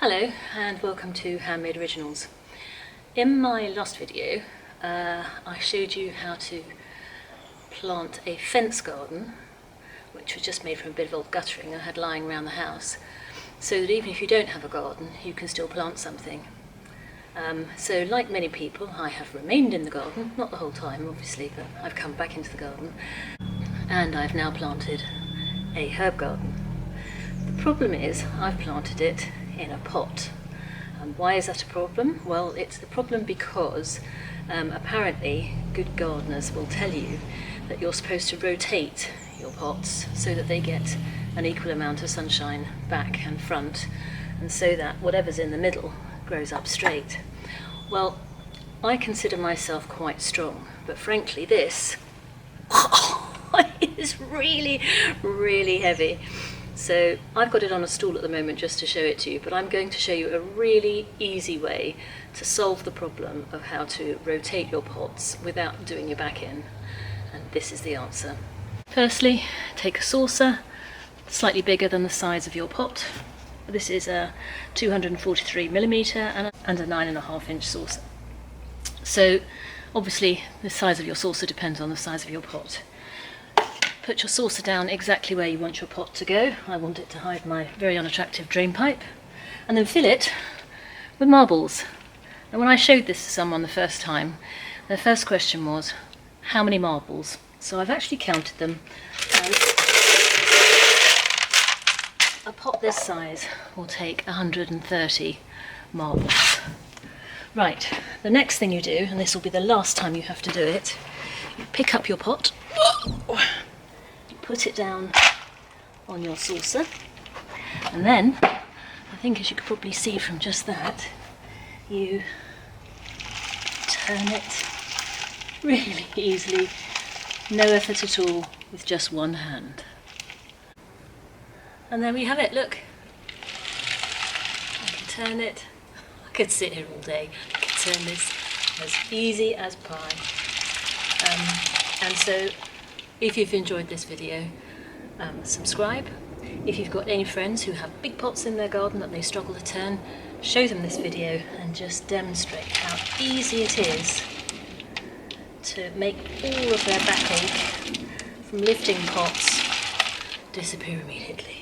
Hello and welcome to Handmade Originals. In my last video I showed you how to plant a fence garden, which was just made from a bit of old guttering I had lying around the house, so that even if you don't have a garden you can still plant something. So like many people, I have remained in the garden, not the whole time obviously, but I've come back into the garden and I've now planted a herb garden. The problem is I've planted it in a pot. And why is that a problem? Well, it's a problem because apparently good gardeners will tell you that you're supposed to rotate your pots so that they get an equal amount of sunshine back and front, and so that whatever's in the middle grows up straight. Well, I consider myself quite strong, but frankly this is really, really heavy. So I've got it on a stool at the moment just to show it to you, but I'm going to show you a really easy way to solve the problem of how to rotate your pots without doing your back in. And this is the answer. Firstly, take a saucer slightly bigger than the size of your pot. This is a 243mm and a 9.5-inch saucer. So obviously the size of your saucer depends on the size of your pot. Put your saucer down exactly where you want your pot to go. I want it to hide my very unattractive drain pipe. And then fill it with marbles. And when I showed this to someone the first time, their first question was, how many marbles? So I've actually counted them, and a pot this size will take 130 marbles. Right, the next thing you do, and this will be the last time you have to do it, you pick up your pot, put it down on your saucer, and then, I think as you could probably see from just that, you turn it really easily, no effort at all, with just one hand. And there we have it, look. I can turn it, I could sit here all day, I could turn this as easy as pie. And so, if you've enjoyed this video, subscribe. If you've got any friends who have big pots in their garden that they struggle to turn, show them this video and just demonstrate how easy it is to make all of their backache from lifting pots disappear immediately.